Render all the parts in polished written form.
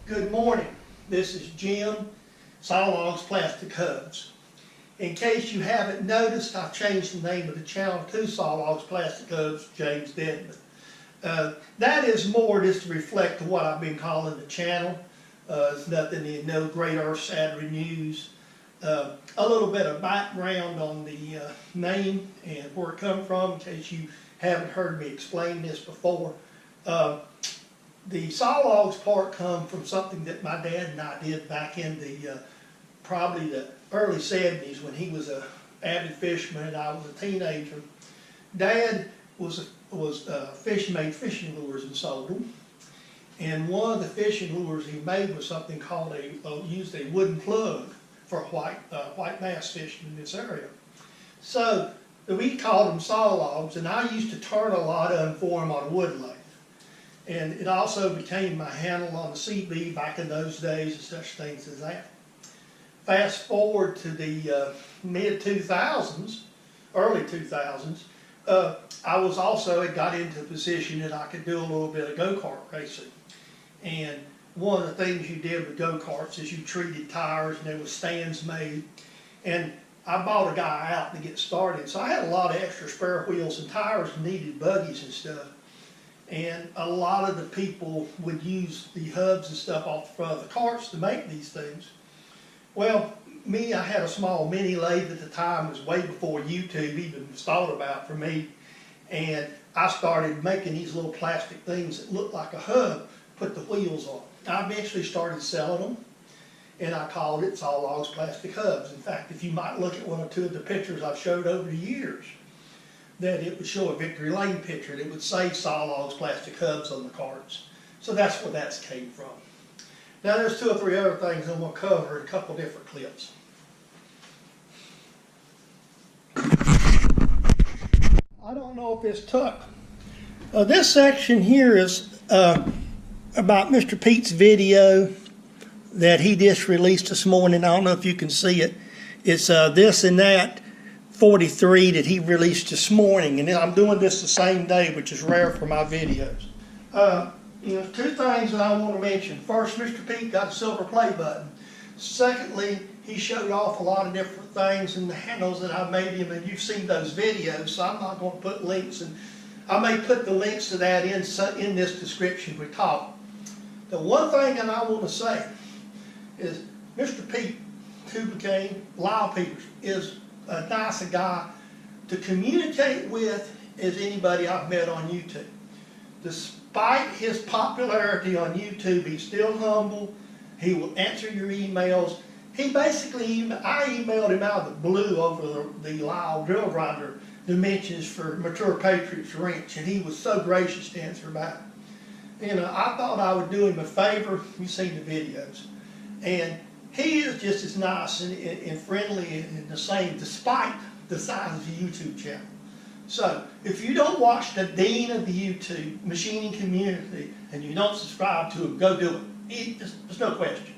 Good morning. This is Jim, Sawlogs Plastic Hubs. In case you haven't noticed, I've changed the name of the channel to Sawlogs Plastic Hubs, James Dedman. That is more just to reflect what I've been calling the channel. It's nothing, no great earth-shattering news. A little bit of background on the name and where it come from, in case you haven't heard me explain this before. The sawlogs part come from something that my dad and I did back in the probably the early 70s when he was an avid fisherman and I was a teenager. Dad made fishing lures and sold them. And one of the fishing lures he made was something called used a wooden plug for white bass fishing in this area. So we called them sawlogs, and I used to turn a lot of them for him on a wood lathe. And it also became my handle on the CB back in those days and such things as that. Fast forward to the mid-2000s, early 2000s, I was also, it got into a position that I could do a little bit of go-kart racing. And one of the things you did with go-karts is you treated tires and there was stands made. And I bought a guy out to get started. So I had a lot of extra spare wheels and tires and needed buggies and stuff. And a lot of the people would use the hubs and stuff off the front of the carts to make these things. Well, I had a small mini lathe at the time. It was way before YouTube even was thought about for me. And I started making these little plastic things that looked like a hub, put the wheels on. I eventually started selling them, and I called it Sawlogs Plastic Hubs. In fact, if you might look at one or two of the pictures I've showed over the years, that it would show a Victory Lane picture that would say Sawlogs Plastic Hubs on the carts. So that's where that came from. Now there's two or three other things I'm going to cover in a couple different clips. I don't know if it's took. This section here is about Mr. Pete's video that he just released this morning. I don't know if you can see it. It's this and that 43 that he released this morning, and I'm doing this the same day, which is rare for my videos. Two things that I want to mention. First, Mr. Pete got a silver play button. Secondly, he showed off a lot of different things and the handles that I made him, and you've seen those videos, so I'm not going to put links, and I may put the links to that in this description we talk. The one thing that I want to say is Mr. Pete, who became Lisle Peters, is as nice a guy to communicate with as anybody I've met on YouTube. Despite his popularity on YouTube, he's still humble. He will answer your emails. He basically, I emailed him out of the blue over the Lisle drill grinder dimensions for mature Patriot's wrench, and he was so gracious to answer back. I thought I would do him a favor. You've seen the videos. And he is just as nice and friendly and the same, despite the size of the YouTube channel. So, if you don't watch the dean of the YouTube machining community and you don't subscribe to him, go do it. There's no question.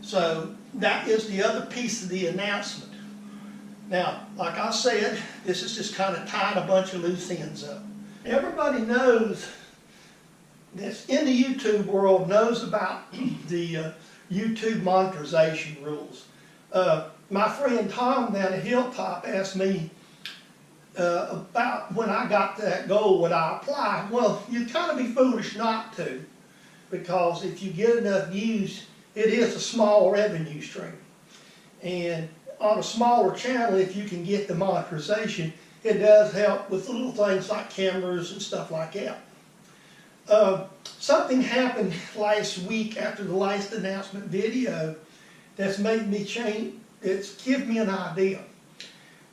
So, that is the other piece of the announcement. Now, like I said, this is just kind of tying a bunch of loose ends up. Everybody knows that's in the YouTube world knows about the YouTube monetization rules. My friend Tom down at Hilltop asked me about when I got to that goal, would I apply? Well, you'd kind of be foolish not to, because if you get enough views, it is a small revenue stream. And on a smaller channel, if you can get the monetization, it does help with little things like cameras and stuff like that. Something happened last week after the last announcement video that's made me change, it's given me an idea.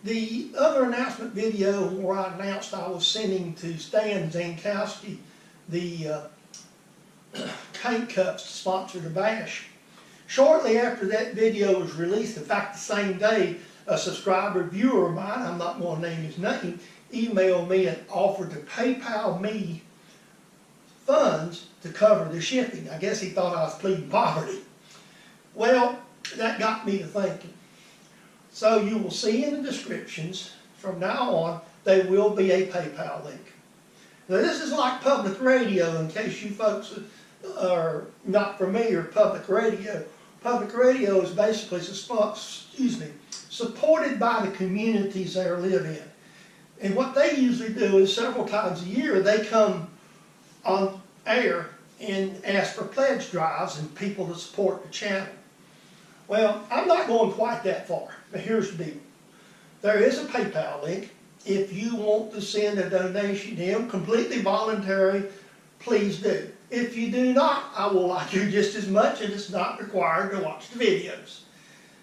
The other announcement video where I announced I was sending to Stan Zankowski the tank cups to sponsor the bash. Shortly after that video was released, in fact the same day, a subscriber viewer of mine, I'm not going to name his name, emailed me and offered to PayPal me funds to cover the shipping. I guess he thought I was pleading poverty. Well, that got me to thinking. So you will see in the descriptions from now on, there will be a PayPal link. Now this is like public radio in case you folks are not familiar with public radio is basically supported by the communities they live in. And what they usually do is several times a year they come on air and ask for pledge drives and people to support the channel. Well, I'm not going quite that far, but here's the deal. There is a PayPal link. If you want to send a donation to him, completely voluntary, please do. If you do not, I will like you just as much, and it's not required to watch the videos.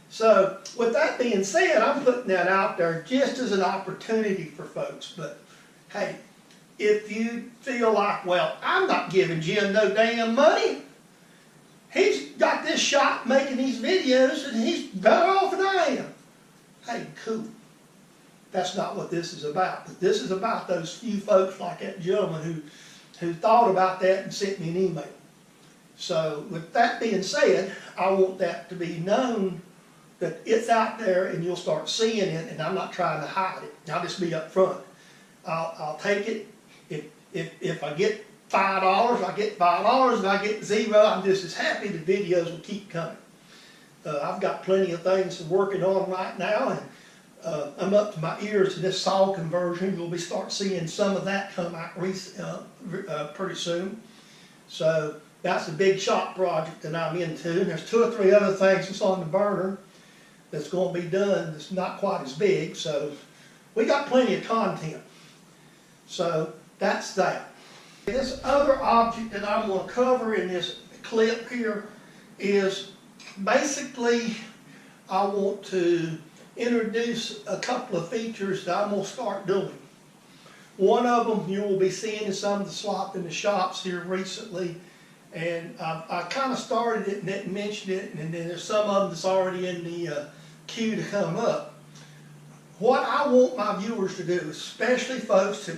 So, with that being said, I'm putting that out there just as an opportunity for folks. But, hey, if you feel like, well, I'm not giving Jim no damn money. He's got this shot making these videos, and he's better off than I am. Hey, cool. That's not what this is about. But this is about those few folks like that gentleman who thought about that and sent me an email. So with that being said, I want that to be known that it's out there and you'll start seeing it, and I'm not trying to hide it. I'll just be up front. I'll take it. If I get $5, I get $5. If I get 0, I'm just as happy. The videos will keep coming. I've got plenty of things I'm working on right now, and I'm up to my ears in this saw conversion. You'll start seeing some of that come out pretty soon. So that's a big shop project that I'm into. And there's 2 or 3 other things that's on the burner that's going to be done that's not quite as big. So we got plenty of content. So that's that. This other object that I'm going to cover in this clip here is basically I want to introduce a couple of features that I'm going to start doing. One of them you will be seeing in some of the slop in the shops here recently, and I kind of started it and didn't mention it, and then there's some of them that's already in the queue to come up. What I want my viewers to do, especially folks who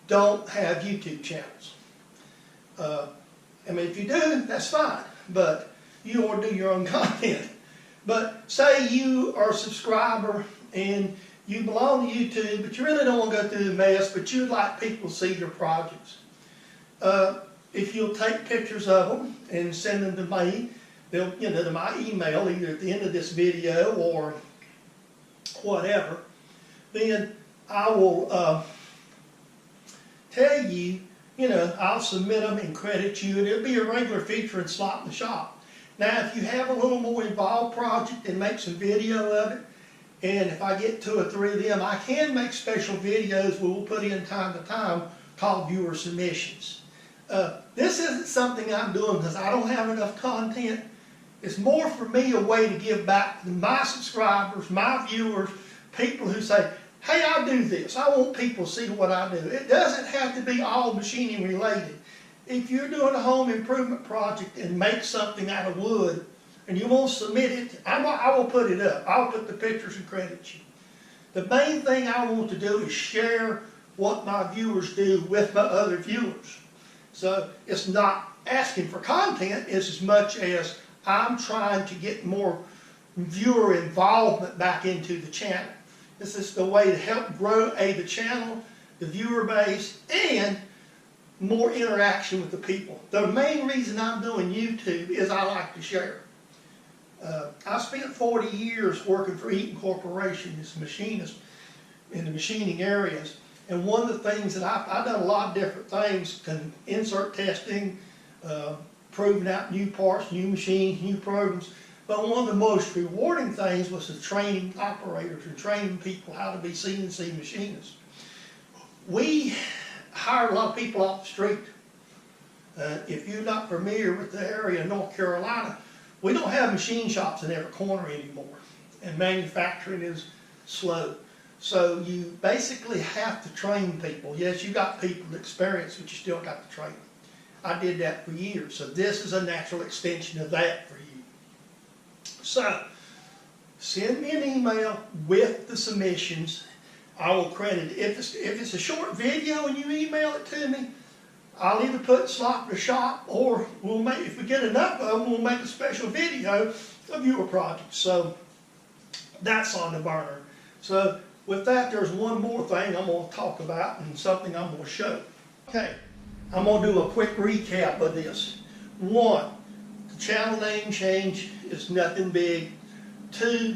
don't have YouTube channels. I mean, if you do, that's fine, but you ought to do your own content. But say you are a subscriber and you belong to YouTube, but you really don't want to go through the mess, but you'd like people to see your projects. If you'll take pictures of them and send them to me, they'll, to my email, either at the end of this video or whatever, then I will tell you, I'll submit them and credit you, and it'll be a regular feature in Slop in the Shop. Now, if you have a little more involved project, then make some video of it. And if I get 2 or 3 of them, I can make special videos we'll put in time to time called viewer submissions. This isn't something I'm doing because I don't have enough content. It's more for me a way to give back to my subscribers, my viewers, people who say, hey, I do this. I want people to see what I do. It doesn't have to be all machining related. If you're doing a home improvement project and make something out of wood and you want to submit it, I will put it up. I'll put the pictures and credit you. The main thing I want to do is share what my viewers do with my other viewers. So it's not asking for content, it's as much as I'm trying to get more viewer involvement back into the channel. This is the way to help grow the channel, the viewer base, and more interaction with the people. The main reason I'm doing YouTube is I like to share. I spent 40 years working for Eaton Corporation as a machinist in the machining areas, and one of the things that I've done a lot of different things, insert testing, proving out new parts, new machines, new programs, but one of the most rewarding things was the training operators and training people how to be CNC machinists. We hire a lot of people off the street. If you're not familiar with the area of North Carolina, we don't have machine shops in every corner anymore, and manufacturing is slow. So you basically have to train people. Yes, you got people with experience, but you still got to train them. I did that for years, so this is a natural extension of that for you. So, send me an email with the submissions. I will credit it. If it's a short video and you email it to me, I'll either put Slop in the Shop, or if we get enough of them, we'll make a special video of your project. So that's on the burner. So with that, there's one more thing I'm going to talk about and something I'm going to show. Okay, I'm going to do a quick recap of this. One, the channel name change is nothing big. Two,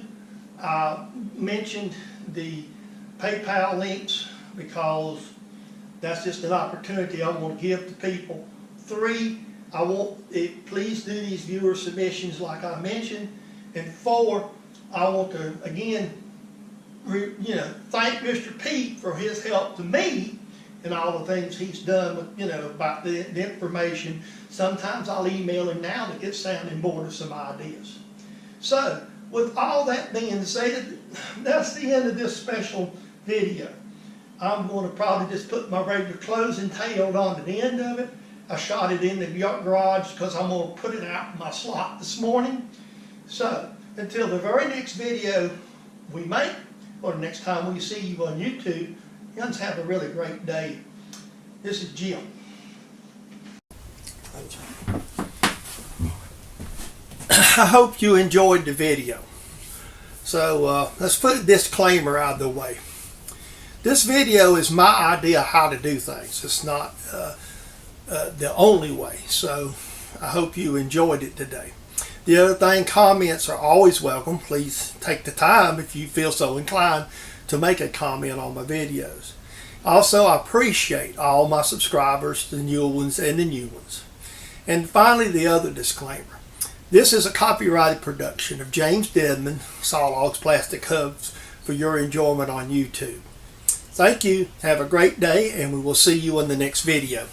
I mentioned the PayPal links because that's just an opportunity I want to give to people. Three, I want it, please do these viewer submissions like I mentioned. And four, I want to again, thank Mr. Pete for his help to me and all the things he's done with, about the information. Sometimes I'll email him now to get sounding board of some ideas. So, with all that being said, that's the end of this special video. I'm going to probably just put my regular closing tail on to the end of it. I shot it in the garage because I'm going to put it out in my slot this morning. So, until the very next video we make, or the next time we see you on YouTube, you guys have a really great day. This is Jim. I hope you enjoyed the video. So let's put a disclaimer out of the way. This video is my idea how to do things. It's not the only way. So I hope you enjoyed it today. The other thing, comments are always welcome. Please take the time if you feel so inclined to make a comment on my videos. Also, I appreciate all my subscribers, the new ones and the new ones. And finally, the other disclaimer. This is a copyrighted production of James Dedman, Sawlogs Plastic Hubs, for your enjoyment on YouTube. Thank you, have a great day, and we will see you in the next video.